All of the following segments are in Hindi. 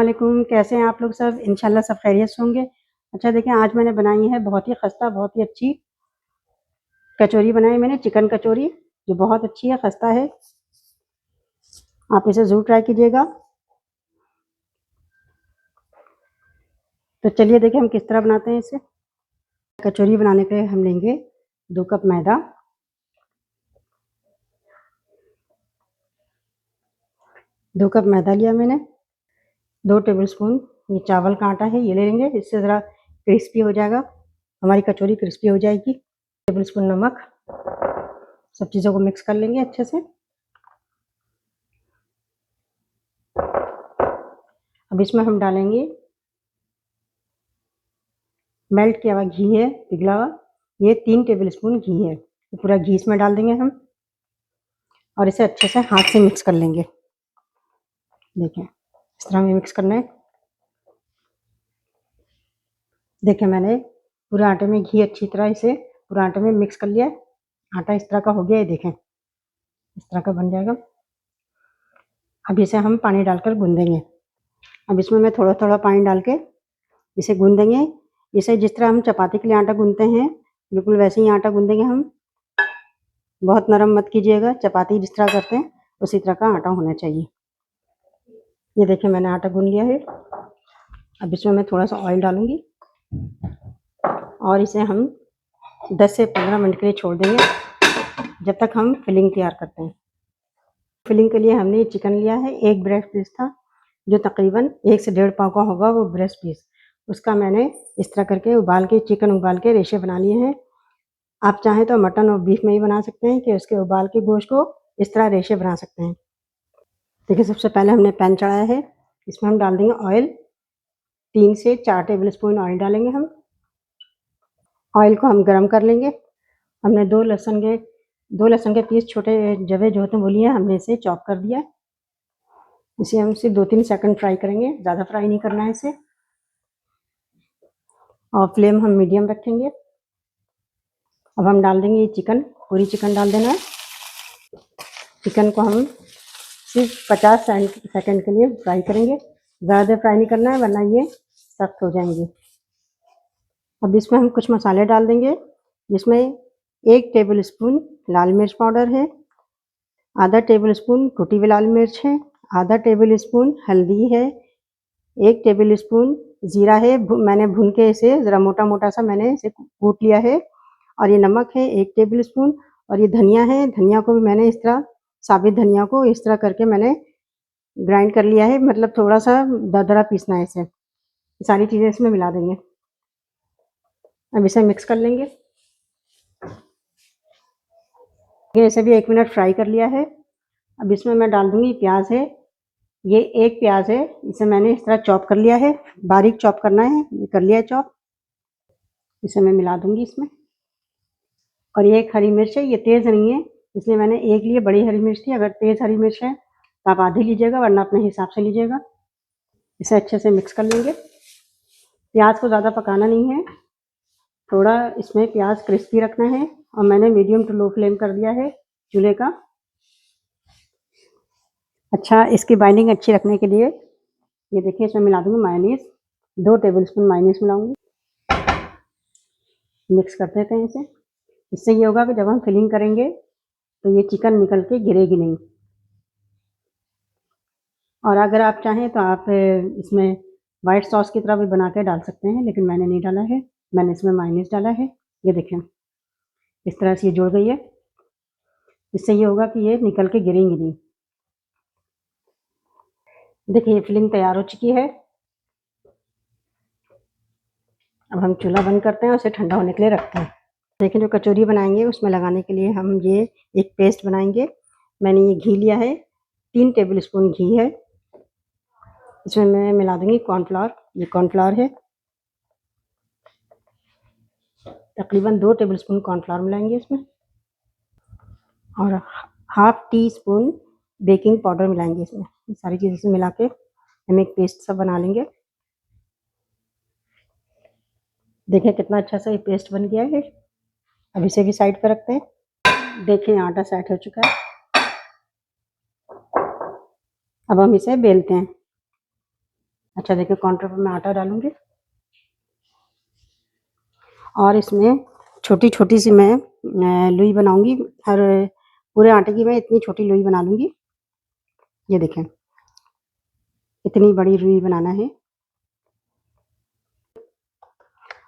वालेकुम, कैसे हैं आप लोग सब? इंशाल्लाह सब खैरियत से होंगे। अच्छा देखें, आज मैंने बनाई है बहुत ही खस्ता, बहुत ही अच्छी कचौरी बनाई मैंने, चिकन कचौरी, जो बहुत अच्छी है, खस्ता है। आप इसे ज़रूर ट्राई कीजिएगा। तो चलिए देखें हम किस तरह बनाते हैं इसे। कचौरी बनाने के लिए हम लेंगे 2 कप मैदा, 2 कप मैदा लिया मैंने। 2 टेबलस्पून ये चावल का आटा है, ये ले लेंगे। इससे ज़रा क्रिस्पी हो जाएगा, हमारी कचौरी क्रिस्पी हो जाएगी। टेबलस्पून नमक, सब चीज़ों को मिक्स कर लेंगे अच्छे से। अब इसमें हम डालेंगे मेल्ट किया हुआ घी है, पिघला हुआ, ये 3 टेबलस्पून घी है। ये पूरा घी इसमें डाल देंगे हम और इसे अच्छे से हाथ से मिक्स कर लेंगे। देखें इस तरह हमें मिक्स करना है। देखें मैंने पूरे आटे में घी अच्छी तरह इसे पूरे आटे में मिक्स कर लिया है। आटा इस तरह का हो गया है, देखें इस तरह का बन जाएगा। अब इसे हम पानी डालकर गूंदेंगे। अब इसमें मैं थोड़ा थोड़ा पानी डाल के इसे गूंदेंगे। इसे जिस तरह हम चपाती के लिए आटा गूंदते हैं, बिल्कुल वैसे ही आटा गूंदेंगे हम। बहुत नरम मत कीजिएगा, चपाती जिस तरह करते हैं उसी तरह का आटा होना चाहिए। ये देखिए मैंने आटा गूंद लिया है। अब इसमें मैं थोड़ा सा ऑयल डालूंगी और इसे हम 10 से 15 मिनट के लिए छोड़ देंगे, जब तक हम फिलिंग तैयार करते हैं। फिलिंग के लिए हमने ये चिकन लिया है, एक ब्रेस्ट पीस था, जो तकरीबन 1 से 1.5 पाव का होगा वो ब्रेस्ट पीस। उसका मैंने इस तरह करके उबाल के, चिकन उबाल के रेशे बना लिए हैं। आप चाहें तो मटन और बीफ में ही बना सकते हैं, कि उसके उबाल के गोश्त को इस तरह रेशे बना सकते हैं। देखिए सबसे पहले हमने पैन चढ़ाया है, इसमें हम डाल देंगे ऑयल। 3 से 4 टेबलस्पून ऑयल डालेंगे हम। ऑयल को हम गर्म कर लेंगे। हमने 2 लहसुन के पीस छोटे जवे जो होते हैं वो लिए, हमने इसे चॉप कर दिया। इसे हम सिर्फ 2-3 सेकंड फ्राई करेंगे, ज़्यादा फ्राई नहीं करना है इसे। और फ्लेम हम मीडियम रखेंगे। अब हम डाल देंगे ये चिकन, पूरी चिकन डाल देना है। चिकन को हम सिर्फ 50 सेकंड के लिए फ्राई करेंगे, ज़्यादा देर फ्राई नहीं करना है वरना ये सख्त हो जाएंगे। अब इसमें हम कुछ मसाले डाल देंगे, जिसमें 1 टेबलस्पून लाल मिर्च पाउडर है, आधा टेबलस्पून कुटी हुई लाल मिर्च है, आधा टेबलस्पून हल्दी है, 1 टेबलस्पून ज़ीरा है, मैंने भून के इसे ज़रा मोटा मोटा सा मैंने इसे कूट लिया है। और ये नमक है 1 टेबलस्पून। और ये धनिया है, धनिया को भी मैंने इस तरह, साबित धनिया को इस तरह करके मैंने ग्राइंड कर लिया है, मतलब थोड़ा सा दरदरा पीसना है इसे। सारी चीज़ें इसमें मिला देंगे। अब इसे मिक्स कर लेंगे। इसे भी 1 मिनट फ्राई कर लिया है। अब इसमें मैं डाल दूंगी प्याज है, ये 1 प्याज है, इसे मैंने इस तरह चॉप कर लिया है, बारीक चॉप करना है, ये कर लिया है चॉप। इसे मैं मिला दूंगी इसमें। और ये 1 हरी मिर्च है, ये तेज़ नहीं है इसलिए मैंने 1 लिए, बड़ी हरी मिर्च थी। अगर तेज़ हरी मिर्च है तो आप आधी लीजिएगा, वरना अपने हिसाब से लीजिएगा। इसे अच्छे से मिक्स कर लेंगे। प्याज को ज़्यादा पकाना नहीं है, थोड़ा इसमें प्याज क्रिस्पी रखना है। और मैंने मीडियम टू लो फ्लेम कर दिया है चूल्हे का। अच्छा, इसकी बाइंडिंग अच्छी रखने के लिए ये देखिए इसमें मिला दूंगी मायोनीज़, 2 टेबलस्पून मायोनीज़ मिलाऊंगी। मिक्स करते रहते हैं इसे। इससे ये होगा कि जब हम फिलिंग करेंगे तो ये चिकन निकल के गिरेगी नहीं। और अगर आप चाहें तो आप इसमें वाइट सॉस की तरह भी बना के डाल सकते हैं, लेकिन मैंने नहीं डाला है, मैंने इसमें मायोनीज़ डाला है। ये देखें इस तरह से ये जुड़ गई है। इससे ये होगा कि ये निकल के गिरेंगी नहीं। देखिए ये फिलिंग तैयार हो चुकी है। अब हम चूल्हा बंद करते हैं और उसे ठंडा होने के लिए रखते हैं। देखिए जो कचौरी बनाएंगे उसमें लगाने के लिए हम ये एक पेस्ट बनाएंगे। मैंने ये घी लिया है, 3 टेबलस्पून घी है। इसमें मैं मिला दूंगी कॉर्नफ्लावर, ये कॉर्नफ्लावर है, तकरीबन 2 टेबलस्पून कॉर्नफ्लावर मिलाएंगे इसमें। और half tea spoon baking powder मिलाएंगे इसमें। ये सारी चीज़ें से मिला के हम एक पेस्ट सा बना लेंगे। देखिए कितना अच्छा सा ये पेस्ट बन गया है। अब इसे भी साइड पर रखते हैं। देखिए आटा सेट हो चुका है। अब हम इसे बेलते हैं। अच्छा देखिए काउंटर पर मैं आटा डालूंगी और इसमें छोटी छोटी सी मैं लोई बनाऊंगी। हर पूरे आटे की मैं इतनी छोटी लोई बना लूंगी। ये देखें इतनी बड़ी लोई बनाना है।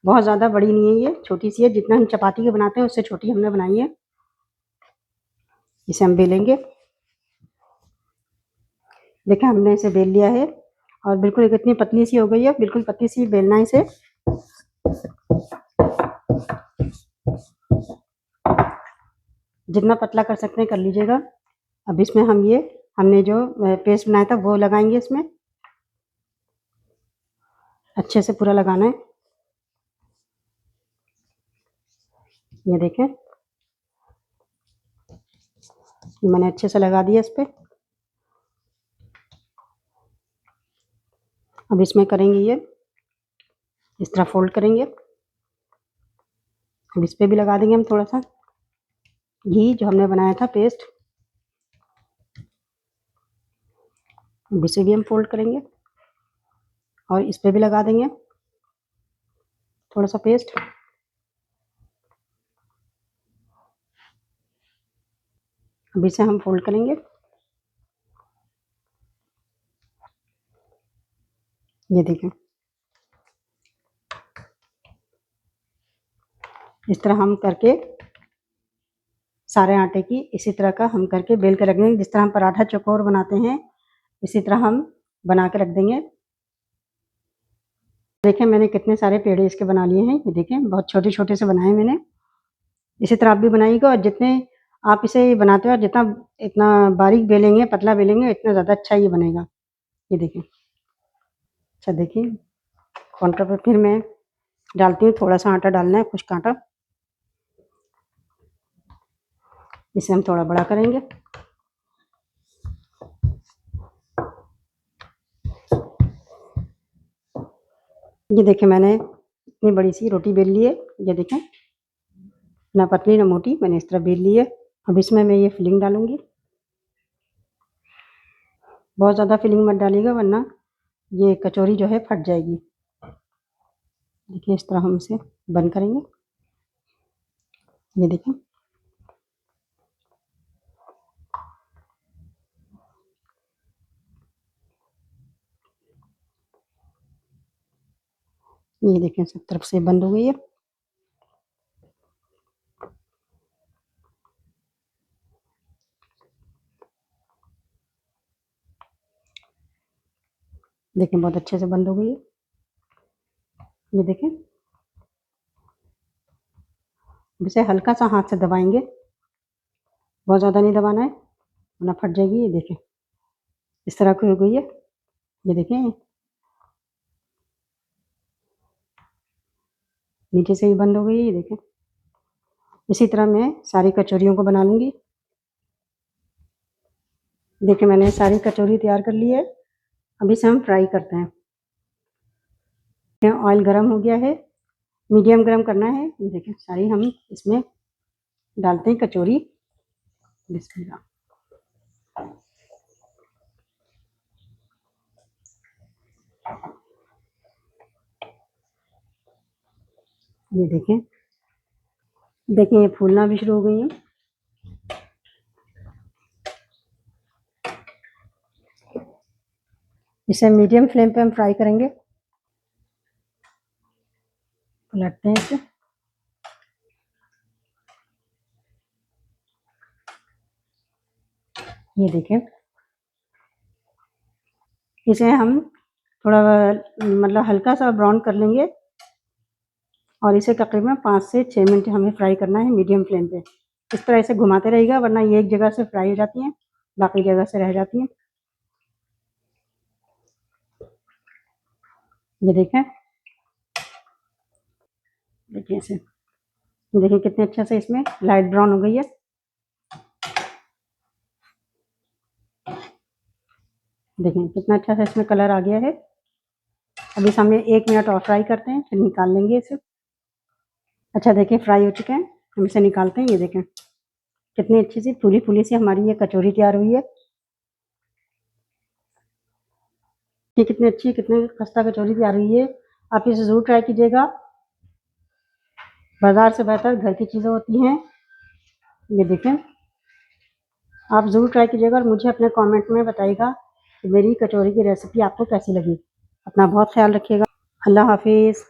बहुत ज़्यादा बड़ी नहीं है, ये छोटी सी है। जितना हम चपाती के बनाते हैं उससे छोटी हमने बनाई है। इसे हम बेलेंगे। देखिए हमने इसे बेल लिया है और बिल्कुल एक इतनी पतली सी हो गई है। बिल्कुल पतली सी बेलना है इसे। जितना पतला कर सकते हैं कर लीजिएगा। अब इसमें हम ये हमने जो पेस्ट बनाया था वो लगाएंगे इसमें। अच्छे से पूरा लगाना है। ये देखें मैंने अच्छे से लगा दिया इस पे। अब इसमें करेंगे ये इस तरह फोल्ड करेंगे। अब इस पे भी लगा देंगे हम थोड़ा सा घी जो हमने बनाया था पेस्ट। अब इसे भी हम फोल्ड करेंगे और इस पे भी लगा देंगे थोड़ा सा पेस्ट। अब इसे हम फोल्ड करेंगे। ये देखें इस तरह हम करके सारे आटे की इसी तरह का हम करके बेल के रख देंगे। जिस तरह हम पराठा चौकोर बनाते हैं इसी तरह हम बना के रख देंगे। देखें मैंने कितने सारे पेड़े इसके बना लिए हैं। ये देखें बहुत छोटे छोटे से बनाए मैंने। इसी तरह आप भी बनाइएगा और जितने आप इसे बनाते हो जितना इतना बारीक बेलेंगे पतला बेलेंगे इतना ज़्यादा अच्छा ये बनेगा। ये देखें अच्छा देखिए काउंटर पर फिर मैं डालती हूँ। थोड़ा सा आटा डालना है खुश्क आटा। इसे हम थोड़ा बड़ा करेंगे। ये देखें मैंने इतनी बड़ी सी रोटी बेल ली है। ये देखें ना पतली ना मोटी मैंने इस तरह बेल ली है। अब इसमें मैं ये फिलिंग डालूंगी। बहुत ज़्यादा फिलिंग मत डालिएगा वरना ये कचौरी जो है फट जाएगी। देखिए इस तरह हम इसे बंद करेंगे। ये देखें ये देखें सब तरफ से बंद हो गई है। देखें बहुत अच्छे से बंद हो गई है। ये देखें इसे हल्का सा हाथ से दबाएंगे। बहुत ज़्यादा नहीं दबाना है वरना फट जाएगी। ये देखें इस तरह की हो गई है। ये देखें नीचे से ही बंद हो गई है। ये देखें इसी तरह मैं सारी कचौरियों को बना लूँगी। देखिए मैंने सारी कचौरी तैयार कर ली है। अब इसे हम फ्राई करते हैं। ऑयल गरम हो गया है। मीडियम गरम करना है। ये देखें सारी हम इसमें डालते हैं कचौरी। बिस्मिल्लाह। ये देखें देखें ये फूलना भी शुरू हो गई है। इसे मीडियम फ्लेम पे हम फ्राई करेंगे। पलटते हैं इसे। ये देखें इसे हम थोड़ा मतलब हल्का सा ब्राउन कर लेंगे और इसे तकरीबन 5 से 6 मिनट हमें फ्राई करना है मीडियम फ्लेम पे। इस तरह इसे घुमाते रहेगा वरना ये एक जगह से फ्राई हो जाती हैं बाकी जगह से रह जाती हैं। ये देखें देखिए इसे देखिए कितने अच्छे से इसमें लाइट ब्राउन हो गई है। देखें कितना अच्छा सा इसमें कलर आ गया है। अब इसे हमें 1 मिनट और फ्राई करते हैं फिर निकाल लेंगे इसे। अच्छा देखिए फ्राई हो चुके हैं हम इसे निकालते हैं। ये देखें कितनी अच्छी सी फूली फूली सी हमारी ये कचौरी तैयार हुई है। ये कितनी अच्छी, कितनी खस्ता कचौरी तैयार हुई है। आप इसे ज़रूर ट्राई कीजिएगा। बाज़ार से बेहतर घर की चीज़ें होती हैं। ये देखें, आप ज़रूर ट्राई कीजिएगा और मुझे अपने कमेंट में बताइएगा कि मेरी कचौरी की रेसिपी आपको कैसी लगी। अपना बहुत ख्याल रखिएगा। अल्लाह हाफिज़।